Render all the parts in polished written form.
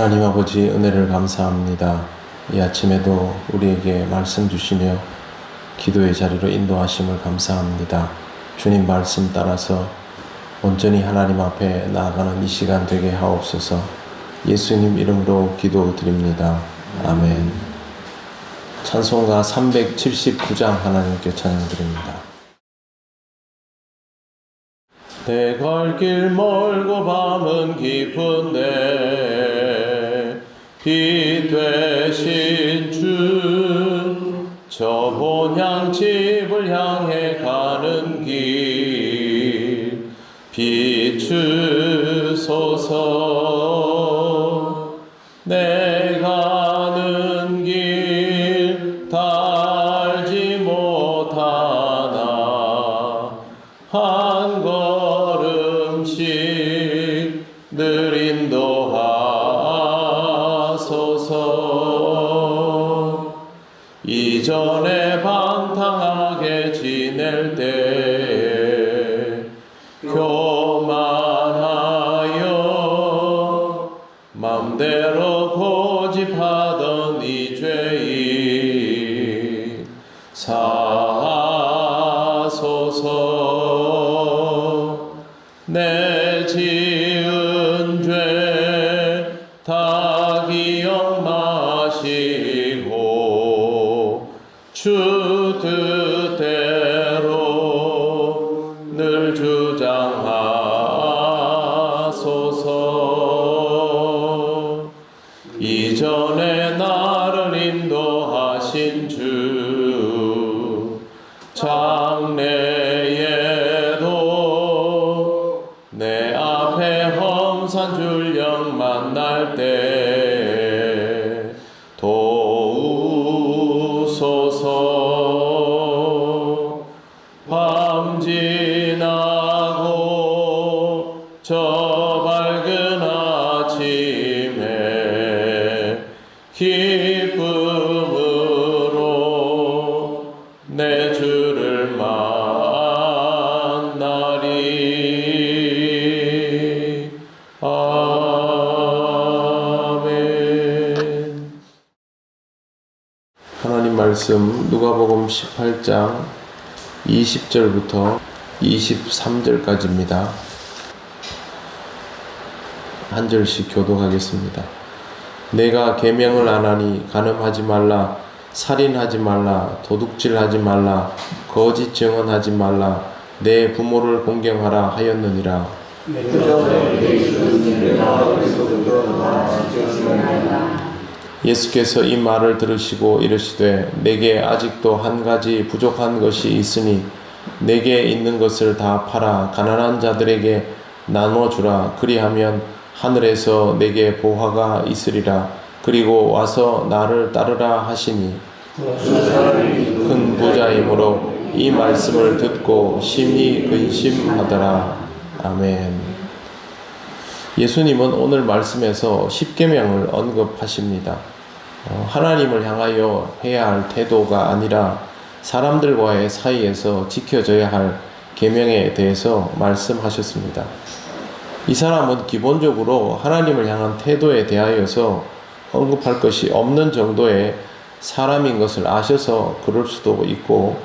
하나님 아버지 은혜를 감사합니다. 이 아침에도 우리에게 말씀 주시며 기도의 자리로 인도하심을 감사합니다. 주님 말씀 따라서 온전히 하나님 앞에 나아가는 이 시간 되게 하옵소서. 예수님 이름으로 기도드립니다. 아멘. 찬송가 379장 하나님께 찬양드립니다. 대갈 길 멀고 밤은 깊은데 빛 되신 주 저 본향 집을 향해 가는 길 비추소서. 내 가는 길 달지 못하나 한 걸음씩 늘 인도하소서. 이전에 방탕하게 지낼 때 교만하여 맘대로 고집하던 이 죄인 사하소서. 내 지은 죄 다 기억 마시고 주 뜻대로 늘 주장하소서. 이전에 나를 인도하신 주 장래에도 내 앞에 험산 줄령 만날 때 도우소서. 밤 지나고 저 밝은 아침에 기쁨으로 내 주를 만나리. 아멘. 하나님 말씀 누가복음 18장 20절부터 23절까지입니다. 한 절씩 교독하겠습니다. 내가 계명을 안 하니 간음하지 말라, 살인하지 말라, 도둑질하지 말라, 거짓 증언하지 말라, 내 부모를 공경하라 하였느니라. 예수께서 이 말을 들으시고 이르시되 내게 아직도 한 가지 부족한 것이 있으니 내게 있는 것을 다 팔아 가난한 자들에게 나눠주라. 그리하면 하늘에서 내게 보화가 있으리라. 그리고 와서 나를 따르라 하시니 큰 부자이므로 이 말씀을 듣고 심히 근심하더라. 아멘. 예수님은 오늘 말씀에서 십계명을 언급하십니다. 하나님을 향하여 해야 할 태도가 아니라 사람들과의 사이에서 지켜져야 할 계명에 대해서 말씀하셨습니다. 이 사람은 기본적으로 하나님을 향한 태도에 대하여서 언급할 것이 없는 정도의 사람인 것을 아셔서 그럴 수도 있고,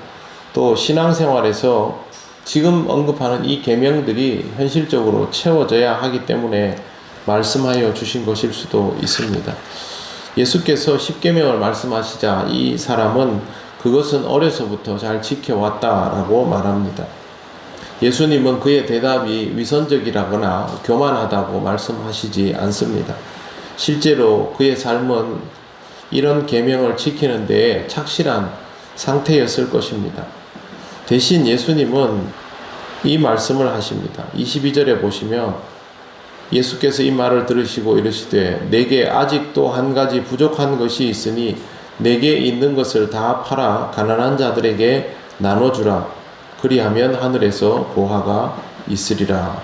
또 신앙생활에서 지금 언급하는 이 계명들이 현실적으로 채워져야 하기 때문에 말씀하여 주신 것일 수도 있습니다. 예수께서 십계명을 말씀하시자 이 사람은 그것은 어려서부터 잘 지켜왔다라고 말합니다. 예수님은 그의 대답이 위선적이라거나 교만하다고 말씀하시지 않습니다. 실제로 그의 삶은 이런 계명을 지키는 데에 착실한 상태였을 것입니다. 대신 예수님은 이 말씀을 하십니다. 22절에 보시면 예수께서 이 말을 들으시고 이르시되 내게 아직도 한 가지 부족한 것이 있으니 내게 있는 것을 다 팔아 가난한 자들에게 나눠주라. 그리하면 하늘에서 보화가 있으리라.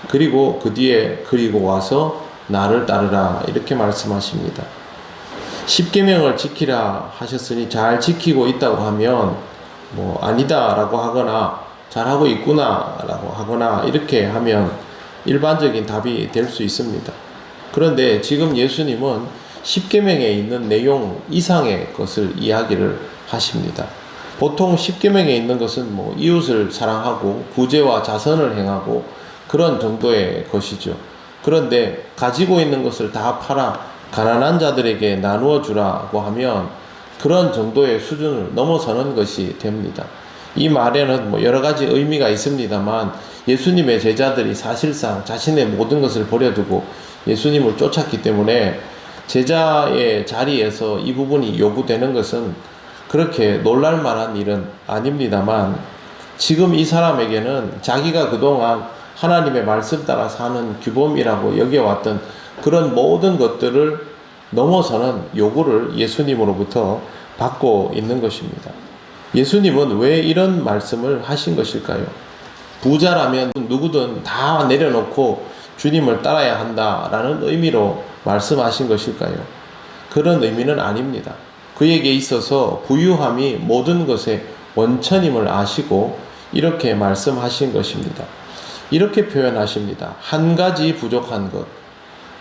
그리고 그 뒤에 그리고 와서 나를 따르라. 이렇게 말씀하십니다. 십계명을 지키라 하셨으니 잘 지키고 있다고 하면 아니다 라고 하거나 잘하고 있구나 라고 하거나 이렇게 하면 일반적인 답이 될 수 있습니다. 그런데 지금 예수님은 십계명에 있는 내용 이상의 것을 이야기를 하십니다. 보통 십계명에 있는 것은 뭐 이웃을 사랑하고 구제와 자선을 행하고 그런 정도의 것이죠. 그런데 가지고 있는 것을 다 팔아 가난한 자들에게 나누어 주라고 하면 그런 정도의 수준을 넘어서는 것이 됩니다. 이 말에는 뭐 여러 가지 의미가 있습니다만 예수님의 제자들이 사실상 자신의 모든 것을 버려두고 예수님을 쫓았기 때문에 제자의 자리에서 이 부분이 요구되는 것은 그렇게 놀랄 만한 일은 아닙니다만 지금 이 사람에게는 자기가 그동안 하나님의 말씀 따라 사는 규범이라고 여겨왔던 그런 모든 것들을 넘어서는 요구를 예수님으로부터 받고 있는 것입니다. 예수님은 왜 이런 말씀을 하신 것일까요? 부자라면 누구든 다 내려놓고 주님을 따라야 한다라는 의미로 말씀하신 것일까요? 그런 의미는 아닙니다. 그에게 있어서 부유함이 모든 것의 원천임을 아시고 이렇게 말씀하신 것입니다. 이렇게 표현하십니다. 한 가지 부족한 것.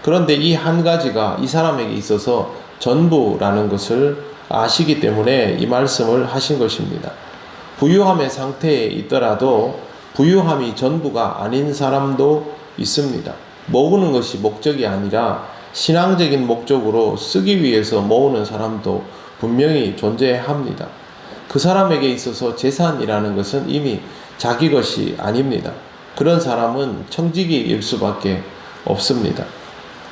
그런데 이 한 가지가 이 사람에게 있어서 전부라는 것을 아시기 때문에 이 말씀을 하신 것입니다. 부유함의 상태에 있더라도 부유함이 전부가 아닌 사람도 있습니다. 모으는 것이 목적이 아니라 신앙적인 목적으로 쓰기 위해서 모으는 사람도 분명히 존재합니다. 그 사람에게 있어서 재산이라는 것은 이미 자기 것이 아닙니다. 그런 사람은 청지기일 수밖에 없습니다.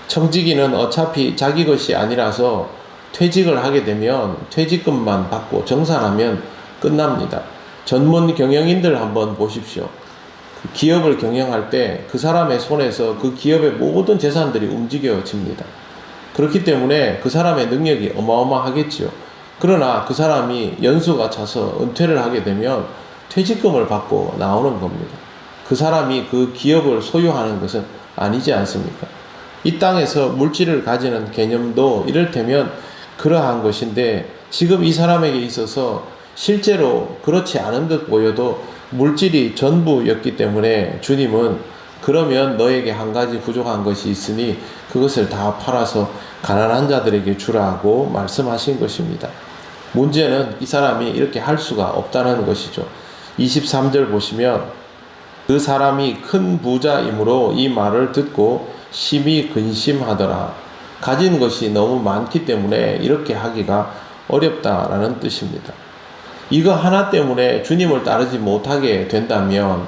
청지기는 어차피 자기 것이 아니라서 퇴직을 하게 되면 퇴직금만 받고 정산하면 끝납니다. 전문 경영인들 한번 보십시오. 기업을 경영할 때 그 사람의 손에서 그 기업의 모든 재산들이 움직여집니다. 그렇기 때문에 그 사람의 능력이 어마어마하겠지요. 그러나 그 사람이 연수가 차서 은퇴를 하게 되면 퇴직금을 받고 나오는 겁니다. 그 사람이 그 기업을 소유하는 것은 아니지 않습니까? 이 땅에서 물질을 가지는 개념도 이를테면 그러한 것인데 지금 이 사람에게 있어서 실제로 그렇지 않은 듯 보여도 물질이 전부였기 때문에 주님은 그러면 너에게 한 가지 부족한 것이 있으니 그것을 다 팔아서 가난한 자들에게 주라고 말씀하신 것입니다. 문제는 이 사람이 이렇게 할 수가 없다는 것이죠. 23절 보시면 그 사람이 큰 부자이므로 이 말을 듣고 심히 근심하더라. 가진 것이 너무 많기 때문에 이렇게 하기가 어렵다라는 뜻입니다. 이거 하나 때문에 주님을 따르지 못하게 된다면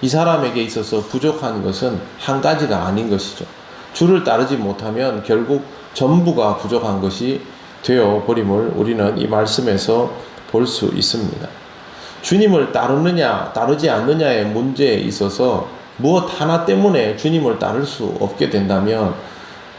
이 사람에게 있어서 부족한 것은 한 가지가 아닌 것이죠. 주를 따르지 못하면 결국 전부가 부족한 것이 되어버림을 우리는 이 말씀에서 볼 수 있습니다. 주님을 따르느냐 따르지 않느냐의 문제에 있어서 무엇 하나 때문에 주님을 따를 수 없게 된다면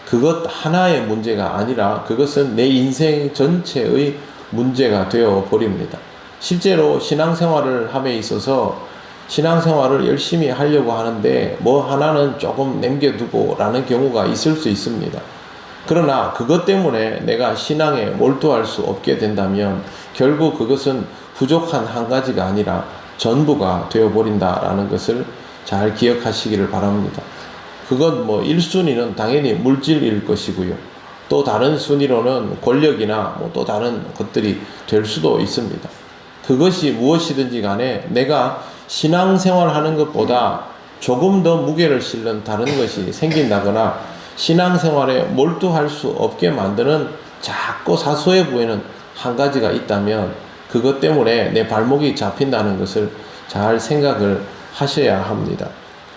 그것 하나의 문제가 아니라 그것은 내 인생 전체의 문제가 되어버립니다. 실제로 신앙생활을 함에 있어서 신앙생활을 열심히 하려고 하는데 뭐 하나는 조금 남겨두고 라는 경우가 있을 수 있습니다. 그러나 그것 때문에 내가 신앙에 몰두할 수 없게 된다면 결국 그것은 부족한 한 가지가 아니라 전부가 되어버린다라는 것을 잘 기억하시기를 바랍니다. 그건 뭐 1순위는 당연히 물질일 것이고요. 또 다른 순위로는 권력이나 뭐 또 다른 것들이 될 수도 있습니다. 그것이 무엇이든지 간에 내가 신앙생활 하는 것보다 조금 더 무게를 실는 다른 것이 생긴다거나 신앙생활에 몰두할 수 없게 만드는 작고 사소해 보이는 한 가지가 있다면 그것 때문에 내 발목이 잡힌다는 것을 잘 생각을 하셔야 합니다.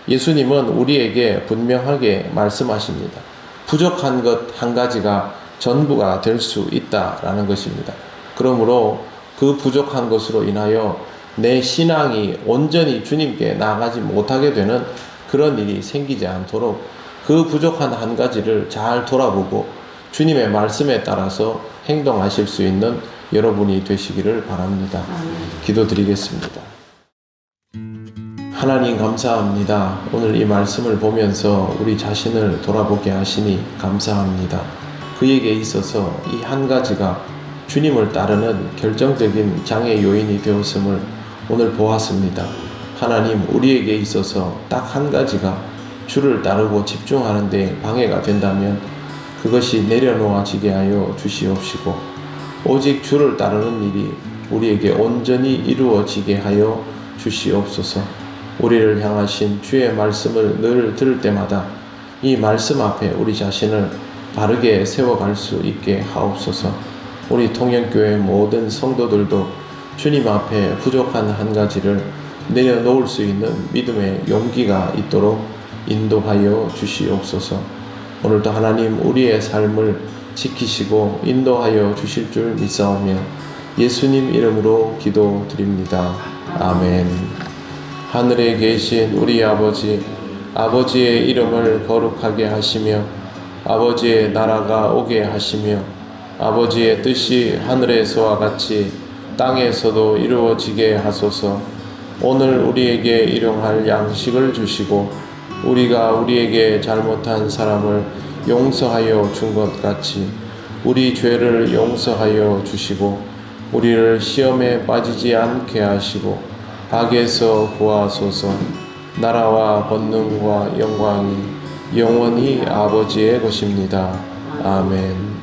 예수님은 우리에게 분명하게 말씀하십니다. 부족한 것 한 가지가 전부가 될 수 있다라는 것입니다. 그러므로 그 부족한 것으로 인하여 내 신앙이 온전히 주님께 나아가지 못하게 되는 그런 일이 생기지 않도록 그 부족한 한 가지를 잘 돌아보고 주님의 말씀에 따라서 행동하실 수 있는 여러분이 되시기를 바랍니다. 기도드리겠습니다. 하나님 감사합니다. 오늘 이 말씀을 보면서 우리 자신을 돌아보게 하시니 감사합니다. 그에게 있어서 이 한 가지가 주님을 따르는 결정적인 장애 요인이 되었음을 오늘 보았습니다. 하나님, 우리에게 있어서 딱 한 가지가 주를 따르고 집중하는데 방해가 된다면 그것이 내려놓아지게 하여 주시옵시고, 오직 주를 따르는 일이 우리에게 온전히 이루어지게 하여 주시옵소서. 우리를 향하신 주의 말씀을 늘 들을 때마다 이 말씀 앞에 우리 자신을 바르게 세워갈 수 있게 하옵소서. 우리 통영교회 모든 성도들도 주님 앞에 부족한 한 가지를 내려놓을 수 있는 믿음의 용기가 있도록 인도하여 주시옵소서. 오늘도 하나님 우리의 삶을 지키시고 인도하여 주실 줄 믿사오며 예수님 이름으로 기도드립니다. 아멘. 하늘에 계신 우리 아버지, 아버지의 이름을 거룩하게 하시며 아버지의 나라가 오게 하시며 아버지의 뜻이 하늘에서와 같이 땅에서도 이루어지게 하소서. 오늘 우리에게 일용할 양식을 주시고 우리가 우리에게 잘못한 사람을 용서하여 준 것 같이 우리 죄를 용서하여 주시고 우리를 시험에 빠지지 않게 하시고 악에서 구하소서. 나라와 권능과 영광이 영원히 아버지의 것입니다. 아멘.